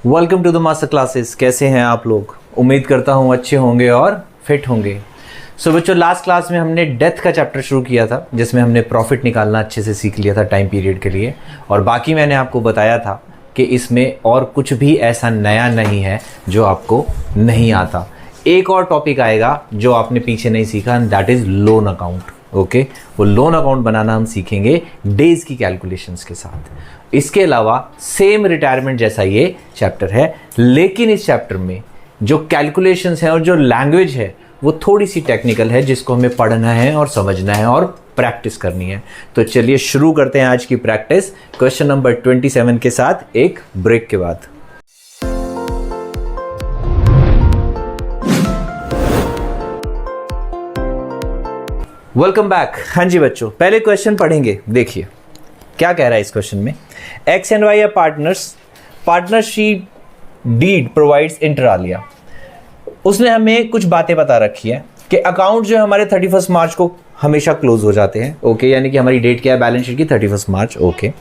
Welcome to the master classes. कैसे हैं आप लोग? उम्मीद करता हूँ अच्छे होंगे और फिट होंगे। सो बच्चों, लास्ट क्लास में हमने डेथ का चैप्टर शुरू किया था, जिसमें हमने प्रॉफिट निकालना अच्छे से सीख लिया था टाइम पीरियड के लिए। और बाकी मैंने आपको बताया था कि इसमें और कुछ भी ऐसा नया नहीं है जो आपको नहीं आता। एक और टॉपिक आएगा जो आपने पीछे नहीं सीखा, and that is loan account. Okay, वो लोन अकाउंट बनाना हम सीखेंगे डेज की कैलकुलेशंस के साथ। इसके अलावा सेम रिटायरमेंट जैसा ये चैप्टर है, लेकिन इस चैप्टर में जो कैलकुलेशंस हैं और जो लैंग्वेज है वो थोड़ी सी टेक्निकल है, जिसको हमें पढ़ना है और समझना है और प्रैक्टिस करनी है। तो चलिए शुरू करते हैं आज की प्रैक्टिस क्वेश्चन नंबर 27 के साथ एक ब्रेक के बाद। Welcome back. हाँ जी बच्चों, पहले क्वेश्चन पढ़ेंगे। देखिए क्या कह रहा है इस क्वेश्चन में। X and Y are partners, partnership deed provides inter alia. उसने हमें कुछ बातें बता रखी है कि अकाउंट जो है हमारे 31 मार्च को हमेशा क्लोज हो जाते हैं। ओके, यानी कि हमारी डेट क्या है बैलेंस शीट की? 31 March. Okay,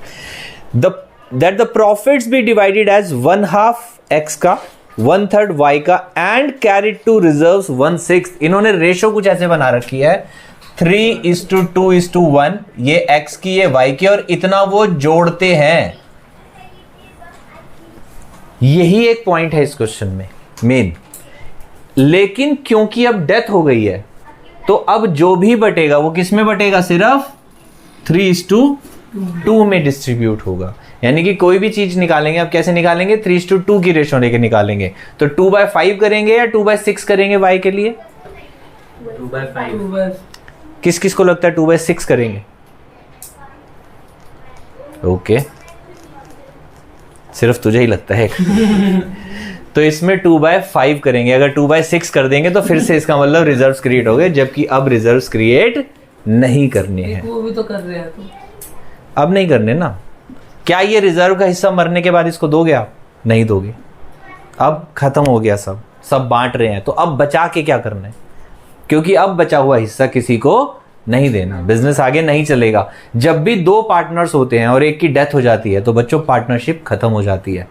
that the profits be divided as 1/2 X का, 1/3 वाई का एंड कैरिड टू रिजर्व्स 1/6। इन्होंने रेशो कुछ ऐसे बना रखी है 3:2:1, ये एक्स की ये वाई की, और इतना वो जोड़ते हैं। यही एक पॉइंट है इस क्वेश्चन में मेन। लेकिन क्योंकि अब डेथ हो गई है तो अब जो भी बटेगा वो किस में बटेगा? सिर्फ 3:2 में डिस्ट्रीब्यूट होगा। यानी कि कोई भी चीज निकालेंगे, अब कैसे निकालेंगे? 3:2 की रेशो लेके निकालेंगे। तो 2/5 करेंगे या 2/6 करेंगे वाई के लिए? 2/5। किस किस को लगता है 2/6 करेंगे? ओके, सिर्फ तुझे ही लगता है। तो इसमें 2/5 करेंगे। अगर 2/6 कर देंगे तो फिर से इसका मतलब रिजर्व्स क्रिएट हो गए, जबकि अब रिजर्व्स क्रिएट नहीं करने हैं। वो भी तो कर रहे हैं तो अब नहीं करने ना। क्या ये रिजर्व का हिस्सा मरने के बाद इसको दोगे आप? नहीं दोगे। अब खत्म हो गया, सब बांट रहे हैं। तो अब बचा के क्या करना है? क्योंकि अब बचा हुआ हिस्सा किसी को नहीं देना, बिजनेस आगे नहीं चलेगा। जब भी दो पार्टनर्स होते हैं और एक की डेथ हो जाती है तो बच्चों पार्टनरशिप खत्म हो जाती है।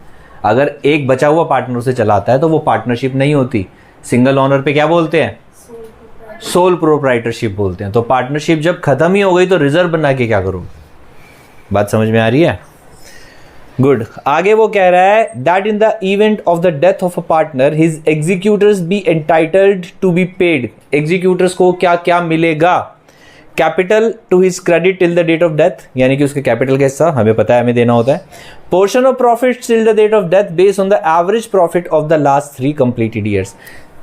अगर एक बचा हुआ पार्टनर से चलाता है तो वो पार्टनरशिप नहीं होती। सिंगल ओनर पे क्या बोलते हैं? सोल प्रोप्राइटरशिप बोलते हैं। तो पार्टनरशिप जब खत्म ही हो गई तो रिजर्व बना के क्या करोगे? बात समझ में आ रही है? गुड। आगे वो कह रहा है that in the event of the death of a partner his executors be entitled to be paid. Executors को क्या क्या मिलेगा? Capital to his credit till the date of death, यानी कि उसके कैपिटल का हिस्सा हमें पता है हमें देना होता है। Portion of profit till the date of death based on the average profit of the last 3 completed years.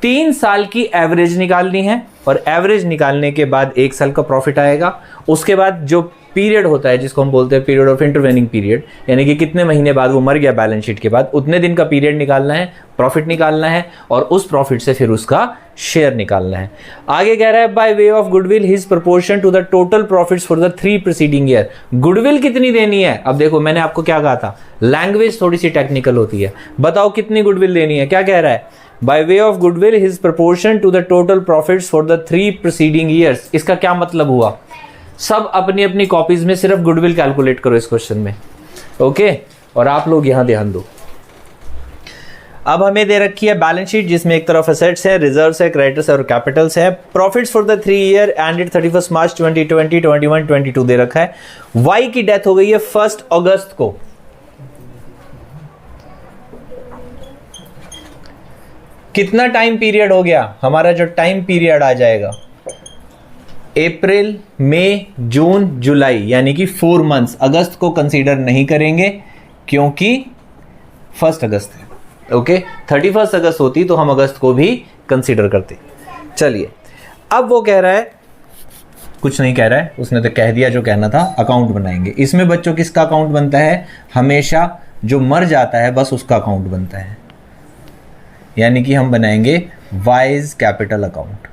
3 साल की एवरेज निकालनी है, और एवरेज निकालने के बाद 1 साल का प्रॉफिट आएगा। उसके बाद जो पीरियड होता है जिसको हम बोलते हैं पीरियड ऑफ इंटरवेनिंग पीरियड, यानी कि कितने महीने बाद वो मर गया बैलेंस शीट के बाद, उतने दिन का पीरियड निकालना है, प्रॉफिट निकालना है, और उस प्रॉफिट से फिर उसका शेयर निकालना है। आगे कह रहा है by way of goodwill his proportion to the total profits for the 3 preceding year. Goodwill कितनी देनी है? अब देखो मैंने आपको क्या कहा था, लैंग्वेज थोड़ी सी टेक्निकल होती है। बताओ कितनी गुडविल देनी है? क्या कह रहा है? By way of goodwill his proportion to the total profits for the 3 preceding years. इसका क्या मतलब हुआ? सब अपनी अपनी कॉपीज में सिर्फ गुडविल कैलकुलेट करो इस क्वेश्चन में। ओके, और आप लोग यहां ध्यान दो। अब हमें दे रखी है बैलेंस शीट जिसमें एक तरफ एसेट्स है, रिजर्व्स है, क्रेडिटर्स है और कैपिटल्स है। Profits for the 3 year ended 31 मार्च 2020, 21, 22 दे रखा है। वाई की डेथ हो गई है 1 अगस्त को। कितना टाइम पीरियड हो गया? हमारा जो टाइम पीरियड आ जाएगा अप्रैल, मई, जून, जुलाई, यानी कि 4 मंथ्स। अगस्त को कंसीडर नहीं करेंगे क्योंकि 1 अगस्त है। ओके, 31 अगस्त होती तो हम अगस्त को भी कंसीडर करते। चलिए, अब वो कह रहा है, कुछ नहीं कह रहा है, उसने तो कह दिया जो कहना था। अकाउंट बनाएंगे। इसमें बच्चों किसका अकाउंट बनता है? हमेशा जो मर जाता है बस उसका अकाउंट बनता है। यानी कि हम बनाएंगे wise capital account.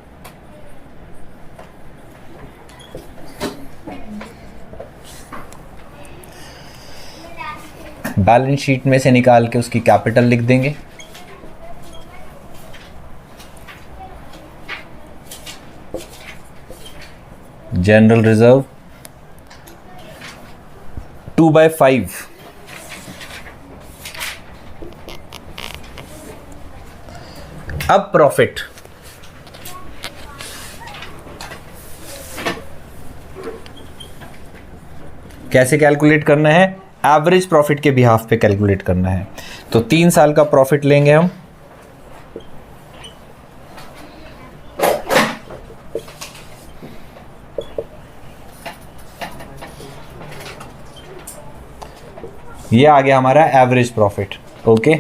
Balance sheet में से निकाल के उसकी कैपिटल लिख देंगे। जनरल रिजर्व 2/5 अब प्रॉफिट, कैसे कैलकुलेट करना है? एवरेज प्रॉफिट के बिहाफ पे कैलकुलेट करना है। तो 3 साल का प्रॉफिट लेंगे हम, ये आ गया हमारा एवरेज प्रॉफिट। ओके,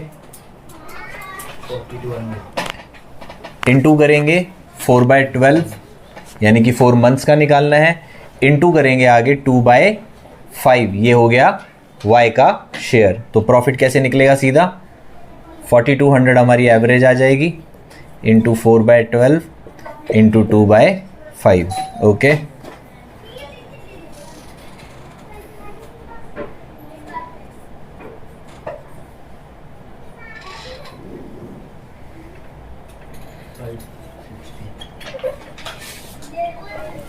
इनटू करेंगे 4/12 यानी कि 4 मंथ्स का निकालना है, इनटू करेंगे आगे 2/5, ये हो गया y का शेयर। तो प्रॉफिट कैसे निकलेगा? सीधा 4200 हमारी एवरेज आ जाएगी, इंटू 4/12 इंटू 2/5। ओके,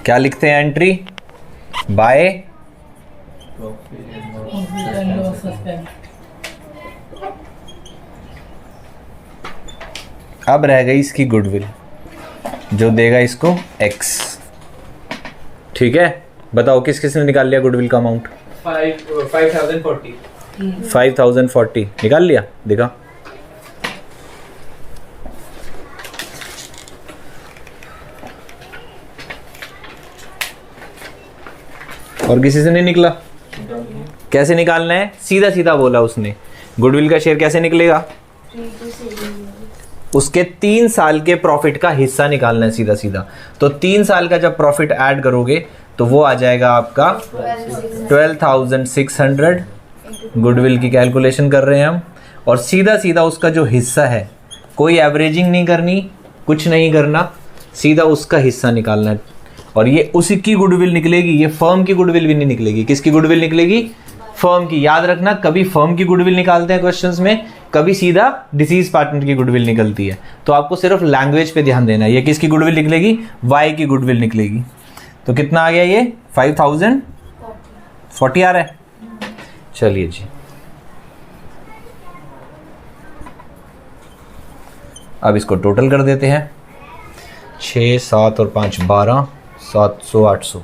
क्या लिखते हैं एंट्री? बाय अब रह गई इसकी गुडविल, जो देगा इसको x। ठीक है, बताओ किस किसने निकाल लिया गुडविल का अमाउंट? 5040 निकाल लिया, देखा। और किसी से नहीं निकला? कैसे निकालना है? सीधा सीधा बोला उसने। गुडविल का शेयर कैसे निकलेगा? उसके 3 साल के प्रॉफिट का हिस्सा निकालना है, सीधा सीधा। तो 3 साल का जब प्रॉफिट ऐड करोगे तो वो आ जाएगा आपका 12,600। गुडविल की कैलकुलेशन कर रहे हैं हम, और सीधा सीधा उसका जो हिस्सा है, कोई एवरेजिंग नहीं करनी, कुछ नहीं करना, सीधा उसका हिस्सा निकालना है। और ये उसी की गुडविल निकलेगी, ये फर्म की गुडविल भी नहीं निकलेगी। किसकी गुडविल निकलेगी? फर्म की। याद रखना, कभी फर्म की गुडविल निकालते हैं क्वेश्चंस में, कभी सीधा डिसीज पार्टनर की गुडविल निकलती है। तो आपको सिर्फ लैंग्वेज पे ध्यान देना है। ये किसकी गुडविल निकलेगी? वाई की गुडविल निकलेगी। तो कितना आ गया ये? 5040 आ रहा है। चलिए जी, अब इसको टोटल कर देते हैं। 6, 7 और 5 12, 700, 800,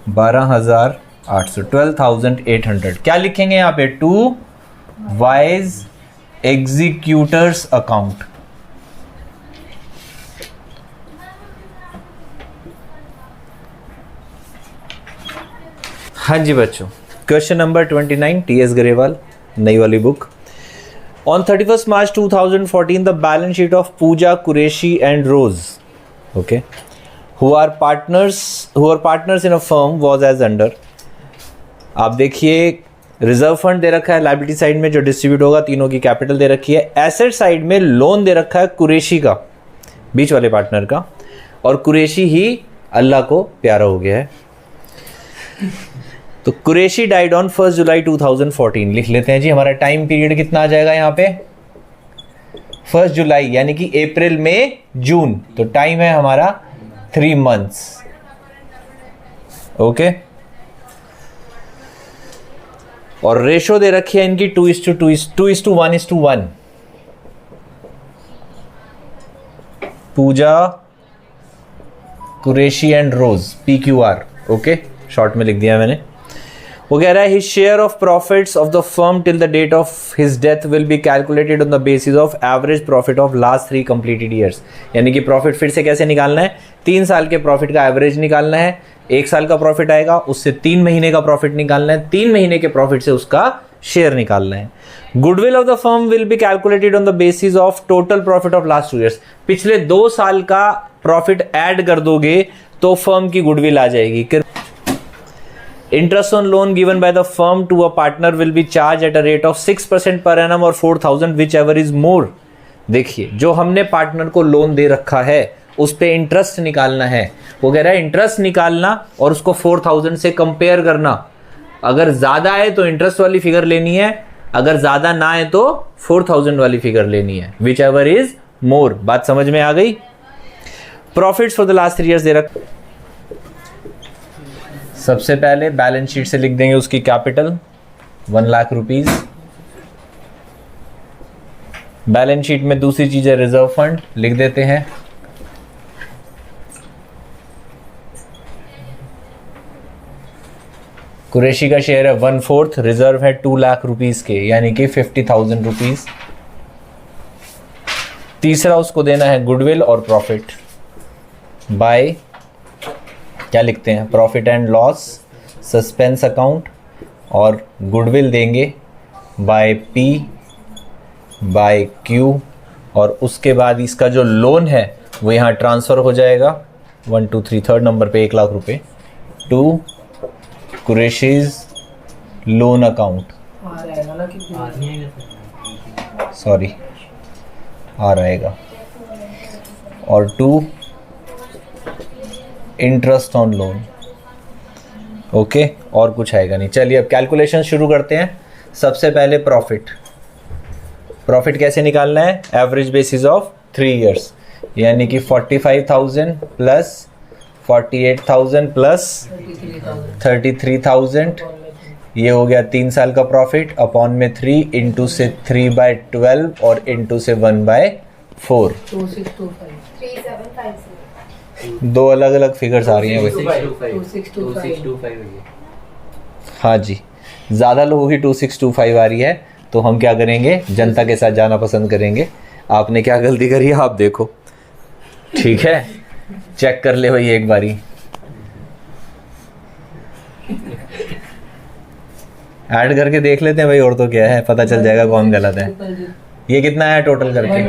12,800, 12,800। क्या लिखेंगे यहाँ पे? To wise executors account. हाँ जी बच्चों, क्वेश्चन नंबर 29, टी.एस. गरेवाल, नई वाली book. On 31st March 2014, the balance sheet of Pooja, Qureshi and Rose, okay, who are partners in a firm was as under। आप देखिए, रिजर्व फंड दे रखा है liability side में, जो डिस्ट्रीब्यूट होगा, तीनों की कैपिटल दे रखी है। एसेट साइड में लोन दे रखा है कुरैशी का, बीच वाले पार्टनर का, और कुरैशी ही अल्लाह को प्यारा हो गया है। तो कुरैशी डाइड ऑन 1 जुलाई 2014 लिख लेते हैं जी। हमारा टाइम पीरियड कितना आ जाएगा यहाँ पे? 1 जुलाई, यानी कि अप्रैल, मई, जून। तो टाइम है हमारा 3 मंथ्स। ओके, और रेशो दे रखी है इनकी 2:1:1। Pooja, Qureshi and Rose, PQR। Okay, short में लिख दिया मैंने। वो कह रहा है his share of profits of the firm till the date of his death will be calculated on the basis of average profit of last 3 completed years. यानी कि प्रॉफिट फिर से कैसे निकालना है? 3 साल के प्रॉफिट का एवरेज निकालना है। 1 साल का प्रॉफिट आएगा, उससे 3 महीने का प्रॉफिट निकालना है, 3 महीने के प्रॉफिट से उसका शेयर निकालना है। Goodwill of the firm will be calculated on the basis of total profit of last 2 years. पिछले 2 साल का प्रॉफिट ऐड कर दोगे तो फर्म की गुडविल आ जाएगी। Interest on loan given by the firm to a partner will be charged at a rate of 6% per annum or 4,000 whichever is more। देखिए, जो हमने पार्टनर को लोन दे रखा है उस पे इंटरेस्ट निकालना है। वो कह रहा है इंटरेस्ट निकालना और उसको 4,000 से कंपेयर करना। अगर ज्यादा है तो इंटरेस्ट वाली फिगर लेनी है, अगर ज्यादा ना है तो 4,000 वाली फिगर लेनी है, whichever is more। बात समझ में आ गई? Profits for the last 3 years they रखा। सबसे पहले बैलेंस शीट से लिख देंगे उसकी capital 1 lakh rupees, balance sheet में दूसरी चीज है रिजर्व फंड, लिख देते हैं। कुरैशी का शेयर है 1/4, रिजर्व है 2 लाख रुपीज के, यानी कि 50,000 रुपीज। तीसरा उसको देना है गुडविल और प्रॉफिट बाय, क्या लिखते हैं, profit and loss suspense account, और गुडविल देंगे बाय P बाय Q, और उसके बाद इसका जो लोन है वो यहाँ ट्रांसफ़र हो जाएगा 1 2 3 थर्ड नंबर पे 1 लाख रुपए to Qureshi's loan account, sorry आ रहेगा, और to interest on loan. Okay, और कुछ आएगा नहीं। चलिए अब कैलकुलेशन शुरू करते हैं। सबसे पहले प्रॉफिट कैसे निकालना है, एवरेज बेसिस ऑफ 3 इयर्स, यानी कि 45,000 प्लस 48,000 प्लस 33,000, ये हो गया 3 साल का प्रॉफिट, अपॉन में 3 इंटू से 3/12 और इंटू से 1/4। 2 अलग अलग फिगर्स आ रही हैं वैसे। 2625 हाँ जी, ज़्यादा लोगों की 2625 आ रही है, तो हम क्या करेंगे, जनता के साथ जाना पसंद करेंगे। आपने क्या गलती करी है आप देखो, ठीक है, चेक कर ले भाई एक बारी। ऐड करके देख लेते हैं भाई, और तो क्या है, पता चल जाएगा कौन गलत है। ये कितना है टोटल करके,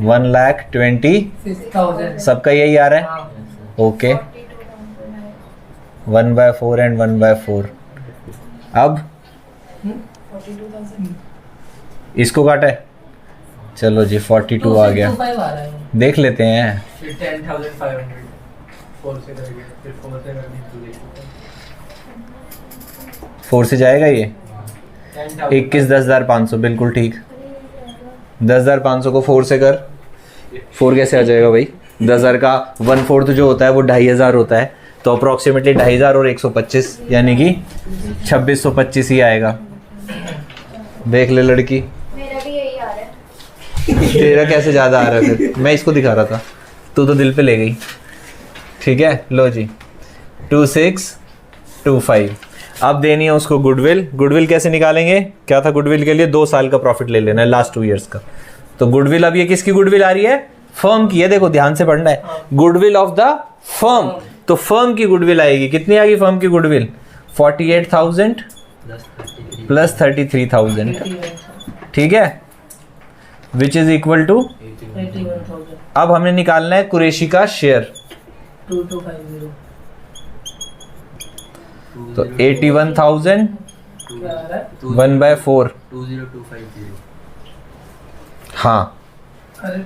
1,26,000, सबका यही आ रहा है। Okay, 1/4 and 1/4। अब इसको काटा है, चलो जी 42 आ गया, देख लेते हैं। 4 से जाएगा ये 21 10,500, बिल्कुल ठीक। 10,500 को 4 से कर, 4 कैसे आ जाएगा भाई, 10,000 का 1/4 जो होता है वो 2,500 होता है, तो अप्रोक्सीमेटली 2,500 और 125 यानी कि 2,625 ही आएगा। देख ले लड़की, मेरा भी यही आ रहा है। तेरा कैसे ज़्यादा आ रहा है फिर, मैं इसको दिखा रहा था, तू तो दिल पे ले गई। ठीक है, लो जी 2625। अब देनी है उसको गुडविल। गुडविल कैसे निकालेंगे, क्या था गुडविल के लिए, 2 साल का प्रॉफिट ले लेना है, लास्ट 2 इयर्स का। तो गुडविल, अब ये किसकी गुडविल आ रही है, फर्म की है, देखो ध्यान से पढ़ना है, गुडविल ऑफ द फर्म। तो फर्म की गुडविल आएगी, कितनी आएगी फर्म की गुडविल, 48,000 प्लस 33,000, ठीक है, विच इज इक्वल टू 81,000। अब हमें निकालना है कुरैशी का शेयर, 2250 तो 81,000 क्या आ रहा है? 1/4, 20250। हाँ अरे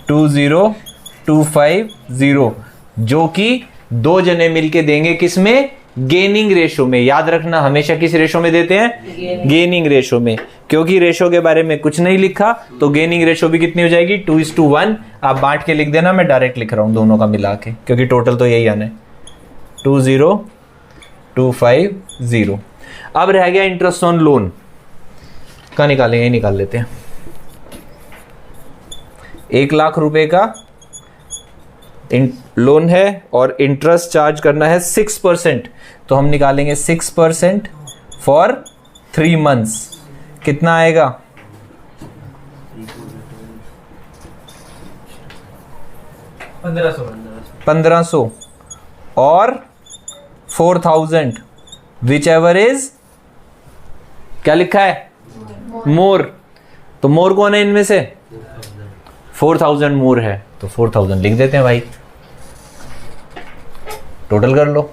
20250, जो कि 2 जने मिलके देंगे, किसमें, गेनिंग रेशो में। याद रखना हमेशा किस रेशो में देते हैं, गेनिंग रेशो में, क्योंकि रेशो के बारे में कुछ नहीं लिखा, तो गेनिंग रेशो भी कितनी हो जाएगी, 2:1। आप बांट के लिख देना, मैं डायरेक्ट लिख रहा हूं दोनों का मिला के, क्योंकि टोटल तो यही आना है, 20250। अब रह गया इंटरेस्ट ऑन लोन का, निकालेंगे, निकाल लेते हैं। 1 लाख रुपए का लोन है और इंटरेस्ट चार्ज करना है 6%, तो हम निकालेंगे 6% फॉर 3 मंथ्स। कितना आएगा, 1500 और 4,000, विच एवर इज, क्या लिखा है, मोर, तो मोर कौन है इनमें से, 4,000 मोर है, तो 4,000 लिख देते हैं भाई। टोटल कर लो,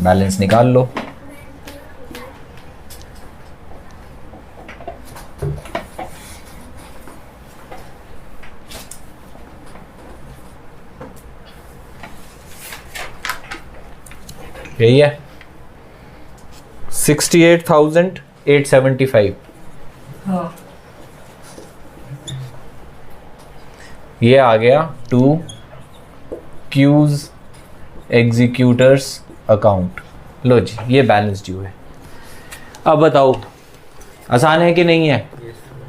बैलेंस निकाल लो। यही है 68,875। हाँ ये आ गया टू क्यूज एग्जीक्यूटर्स अकाउंट। लो जी, ये बैलेंस ड्यू है। अब बताओ आसान है कि नहीं है?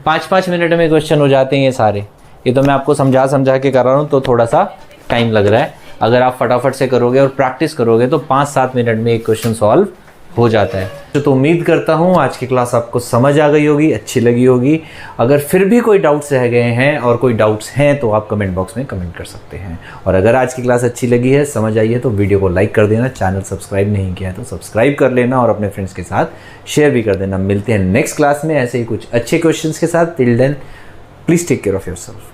5-5 मिनट में क्वेश्चन हो जाते हैं ये सारे। ये तो मैं आपको समझा के कर रहा हूँ तो थोड़ा सा टाइम लग रहा है। अगर आप फटाफट से करोगे और प्रैक्टिस करोगे तो 5-7 मिनट में एक क्वेश्चन सॉल्व हो जाता है। तो उम्मीद करता हूँ आज की क्लास आपको समझ आ गई होगी, अच्छी लगी होगी। अगर फिर भी कोई डाउट्स रह गए हैं और कोई डाउट्स हैं तो आप कमेंट बॉक्स में कमेंट कर सकते हैं। और अगर आज की क्लास अच्छी लगी है, समझ आई है तो वीडियो को लाइक कर देना, चैनल सब्सक्राइब नहीं किया है तो सब्सक्राइब कर लेना और अपने फ्रेंड्स के साथ शेयर भी कर देना। मिलते हैं नेक्स्ट क्लास में ऐसे ही कुछ अच्छे क्वेश्चंस के साथ। Till then please take care of yourself.